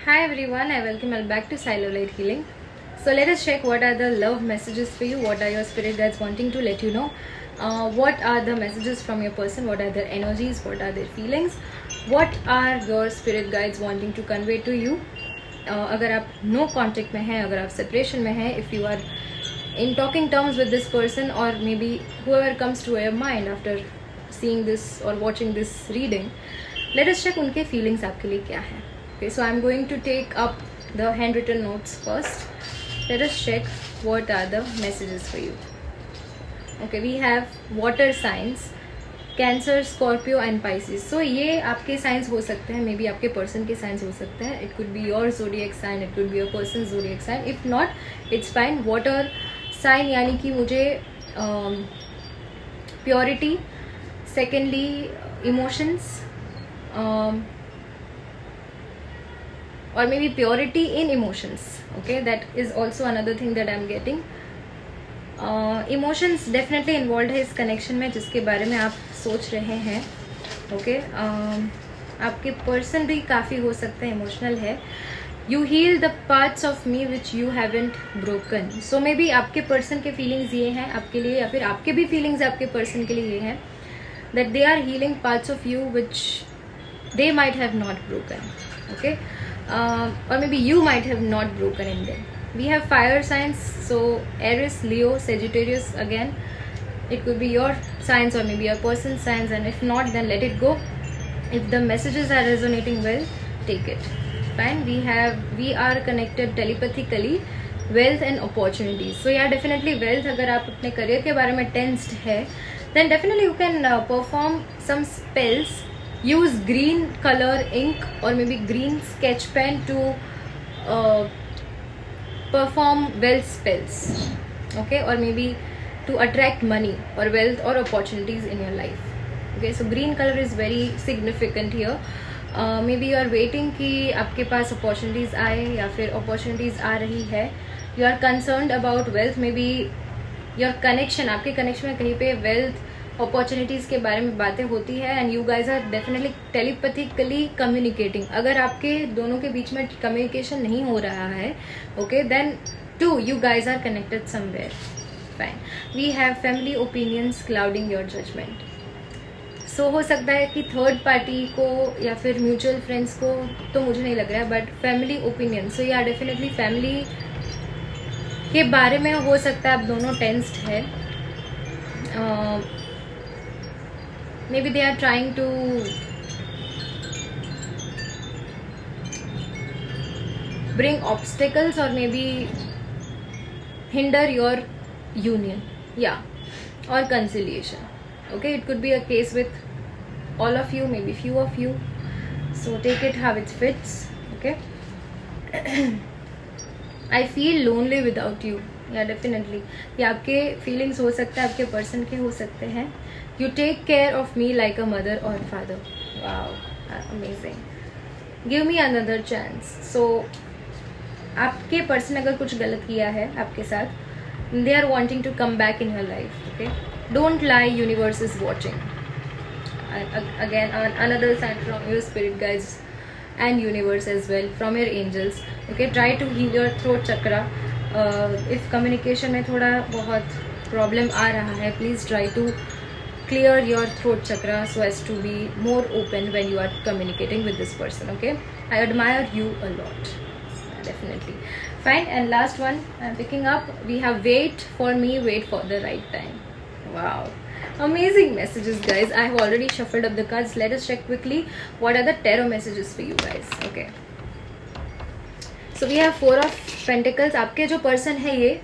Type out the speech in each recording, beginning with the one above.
Hi everyone, I welcome you back to Silo Light Healing. So let us check what are the love messages for you, what are your spirit guides wanting to let you know, what are the messages from your person, what are their energies, what are their feelings, what are your spirit guides wanting to convey to you. अगर आप no contact में हैं, अगर आप separation में हैं, if you are in talking terms with this person or maybe whoever comes to your mind after seeing this or watching this reading, let us check उनके feelings आपके लिए क्या है. Okay, so I'm going to take up the handwritten notes first. Let us check what are the messages for you. Okay, we have water signs, Cancer, Scorpio and Pisces. So ये आपके signs हो सकते हैं, maybe आपके person के signs हो सकते हैं. It could be your zodiac sign, it could be your person's zodiac sign. If not, it's fine. Water sign यानी कि मुझे purity, secondly emotions, or maybe purity in emotions. Okay, that is also another thing that I'm getting. Emotions definitely involved है इस connection में जिसके बारे में आप सोच रहे हैं. Okay, आपके person भी काफ़ी हो सकते हैं emotional है. You heal the parts of me which you haven't broken. So maybe आपके person के feelings ये हैं आपके लिए, या फिर आपके भी feelings आपके person के लिए ये हैं that they are healing parts of you which they might have not broken. Okay. Or maybe you might have not broken in them. We have fire signs, so Aries, Leo, Sagittarius again. It could be your signs or maybe your person's signs, and if not, then let it go. If the messages are resonating well, take it. Fine. We are connected telepathically. Wealth and opportunities. So yeah, definitely wealth. अगर आप अपने career के बारे में tensed है, then definitely you can perform some spells. Use green color ink or maybe green sketch pen to perform wealth spells. Okay, or maybe to attract money or wealth or opportunities in your life. Okay, so green color is very significant here. Maybe you are waiting कि आपके पास opportunities आए या फिर opportunities आ रही है. You are concerned about wealth. Maybe your connection, आपके connection में कहीं पे wealth अपॉर्चुनिटीज़ के बारे में बातें होती है and you guys are definitely telepathically communicating. अगर आपके दोनों के बीच में कम्युनिकेशन नहीं हो रहा है, okay, then to you guys are connected somewhere. Fine. We have family opinions clouding your judgement. So हो सकता है कि थर्ड पार्टी को या फिर म्यूचुअल फ्रेंड्स को तो मुझे नहीं लग रहा है, बट फैमिली ओपिनियन. सो या डेफिनेटली फैमिली के बारे में हो सकता है आप दोनों टेंस्ड है. Maybe they are trying to bring obstacles or maybe hinder your union, yeah, or conciliation. Okay, it could be a case with all of you, maybe few of you. So take it how it fits. Okay. I feel lonely without you. Yeah, definitely. ये आपके feelings हो सकते हैं, आपके person के हो सकते हैं. You take care of me like a mother or father. Wow, amazing. Give me another chance. So आपके person अगर कुछ गलत किया है आपके साथ, they are wanting to come back in your life. Okay, don't lie. Universe is watching. Again, another sign from your spirit guides and universe as well, from your angels. Okay, try to heal your throat chakra. If communication में थोड़ा बहुत problem आ रहा है, please try to clear your throat chakra so as to be more open when you are communicating with this person. Okay, I admire you a lot. Definitely. Fine. And last one I'm picking up, we have wait for me, wait for the right time. Wow, amazing messages, guys. I have already shuffled up the cards. Let us check quickly what are the tarot messages for you guys. Okay, so we have Four of Pentacles. आपके जो person है ये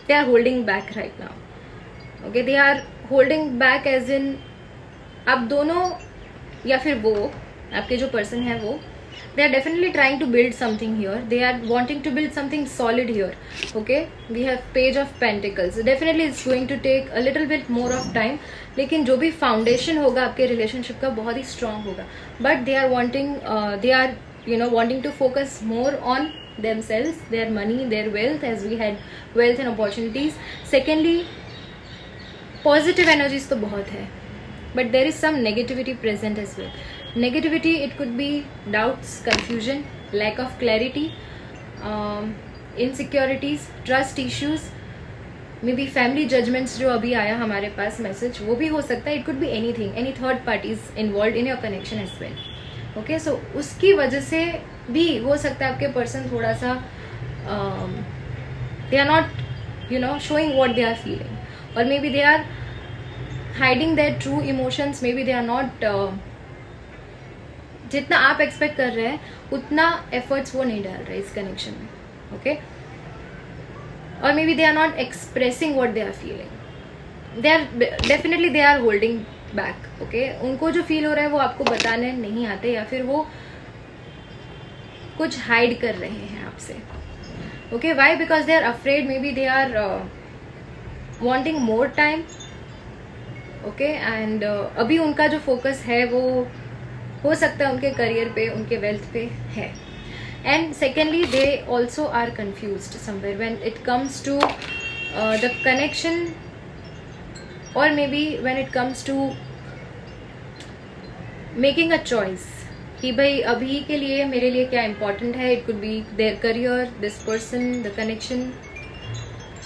they are holding back right now. Okay, they are holding back as in आप दोनों या फिर वो आपके जो person है वो, they are definitely trying to build something here. They are wanting to build something solid here. Okay, we have Page of Pentacles. Definitely it's going to take a little bit more of time, लेकिन जो भी foundation होगा आपके relationship का बहुत ही strong होगा. But they are wanting wanting to focus more on themselves, their money, their wealth, as we had wealth and opportunities. Secondly, positive energies तो बहुत है, but there is some negativity present as well. Negativity, it could be doubts, confusion, lack of clarity, insecurities, trust issues, maybe family judgements जो अभी आया हमारे पास message, वो भी हो सकता है. It could be anything, any third parties involve in your connection as well. Okay, so उसकी वजह से भी हो सकता है आपके पर्सन थोड़ा सा they are not showing what they are feeling, और maybe they are hiding their true emotions. Maybe they are not, जितना आप एक्सपेक्ट कर रहे हैं उतना एफर्ट्स वो नहीं डाल रहे इस कनेक्शन में. ओके, और maybe they are not expressing what they are feeling. They are definitely they are holding back. Okay, उनको जो फील हो रहा है वो आपको बताने नहीं आते, या फिर वो कुछ हाइड कर रहे हैं आपसे. Okay, why? Because they are afraid, maybe they are wanting more time. Okay, and अभी उनका जो फोकस है वो हो सकता है उनके करियर पे, उनके वेल्थ पे है. And secondly, they also are confused somewhere when it comes to the connection, or maybe when it comes to making a choice कि भाई अभी के लिए मेरे लिए क्या important है. It could be their career, this person, the connection,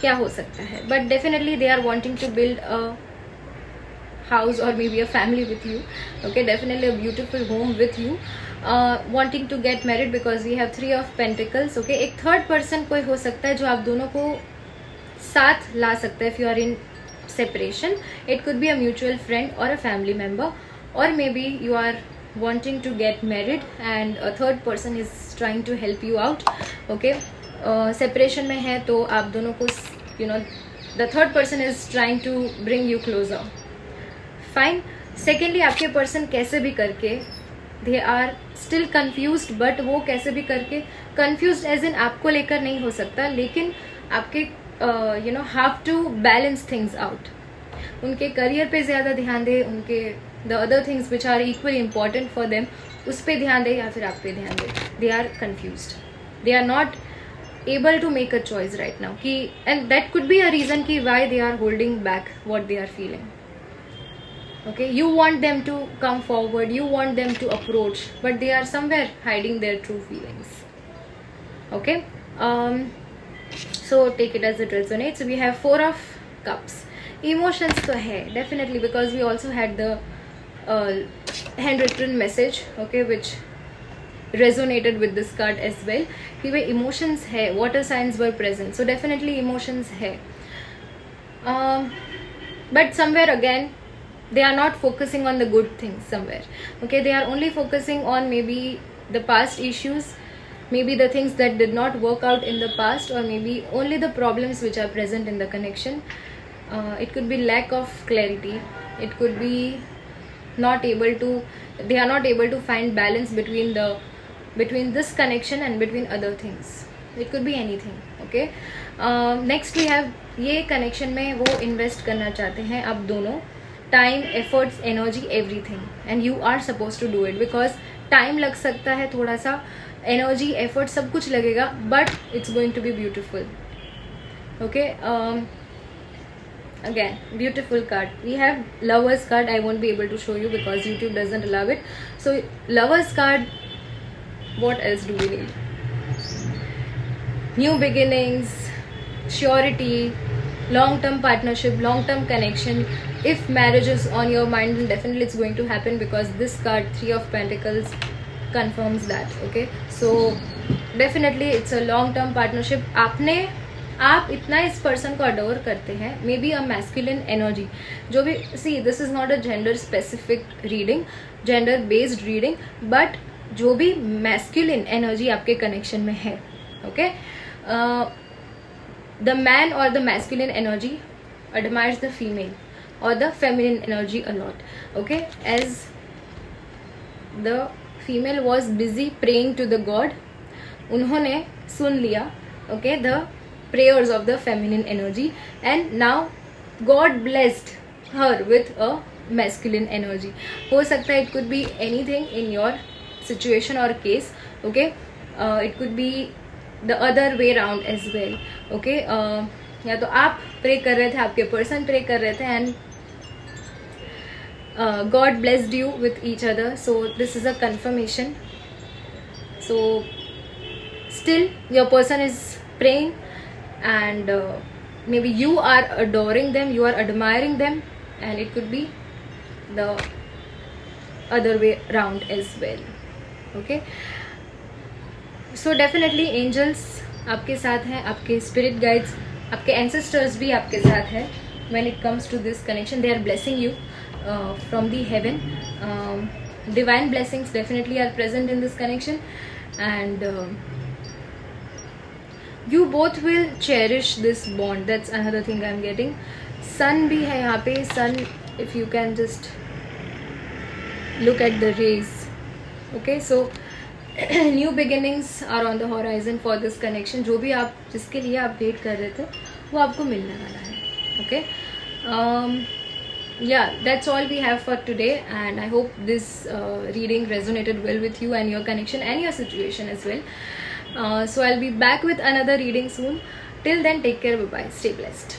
क्या हो सकता है. But definitely they are wanting to build a house or maybe a family with you. Okay, definitely a beautiful home with you. Wanting to get married because we have 3 of Pentacles. Okay, एक third person कोई हो सकता है जो आप दोनों को साथ ला सकता है. if you are in separation, it could be a mutual friend or a family member, or maybe you are wanting to get married and a third person is trying to help you out. Okay, separation में है तो आप दोनों को the third person is trying to bring you closer. Fine. Secondly, आपके person कैसे भी करके they are still confused, but वो कैसे भी करके कन्फ्यूज्ड एज इन आपको लेकर नहीं हो सकता, लेकिन आपके have to balance things out. उनके करियर पे ज़्यादा ध्यान दे, उनके the other things which are equally important for them उस पर ध्यान दे, या फिर आप पे ध्यान दे. They are confused, they are not able to make a choice right now कि, and that could be a reason कि why they are holding back what they are feeling. Okay, you want them to come forward, you want them to approach, but they are somewhere hiding their true feelings. Okay, so take it as it resonates. So we have 4 of Cups. Emotions तो है definitely, because we also had the handwritten message, okay, which resonated with this card as well. कि वे emotions है, water signs were present, so definitely emotions है. But somewhere again they are not focusing on the good things somewhere. Okay, they are only focusing on maybe the past issues, maybe the things that did not work out in the past, or maybe only the problems which are present in the connection. It could be lack of clarity, it could be they are not able to find balance between this connection and between other things. It could be anything. Okay, next we have ये connection में वो invest करना चाहते हैं आप दोनों, time, efforts, energy, everything, and you are suppose to do it. Because time लग सकता है थोड़ा सा, एनर्जी, एफर्ट सब कुछ लगेगा, but it's going to be beautiful. Okay, again beautiful card. We have lovers card. I won't be able to show you because YouTube doesn't allow it. So lovers card, what else do we need? New beginnings, surety, long-term partnership, long-term connection. If marriage is on your mind, then definitely it's going to happen, because this card 3 of Pentacles confirms that. Okay, so definitely it's a long-term partnership. आप इतना इस person को adore करते हैं, may be a masculine energy जो भी, see this is not a gender specific reading, gender based reading, but जो भी मैस्कुलिन एनर्जी आपके कनेक्शन में है. Okay, the man or the masculine energy admires the female or the feminine energy a lot. Okay, as the female was busy praying to the god, उन्होंने सुन लिया, okay, the prayers of the feminine energy, and now God blessed her with a masculine energy. हो सकता है, it could be anything in your situation or case. Okay, it could be the other way around as well. Okay, या तो आप pray कर रहे थे, आपके पर्सन प्रे कर रहे थे, and God blessed you with each other, so this is a confirmation. So still your person is praying, and maybe you are adoring them, you are admiring them, and it could be the other way around as well. Okay, so definitely angels आपके साथ हैं, आपके spirit guides, आपके ancestors भी आपके साथ हैं. When it comes to this connection, they are blessing you from the heaven. Divine blessings definitely are present in this connection, and you both will cherish this bond. That's another thing I'm getting. Sun भी है यहाँ पे. Sun, if you can just look at the rays. Okay, so new beginnings are on the horizon for this connection. जो भी आप, जिसके लिए आप वेट कर रहे थे, वो आपको मिलने वाला है. Okay, yeah, that's all we have for today, and I hope this reading resonated well with you and your connection and your situation as well. So I'll be back with another reading soon. Till then, take care, bye bye, stay blessed.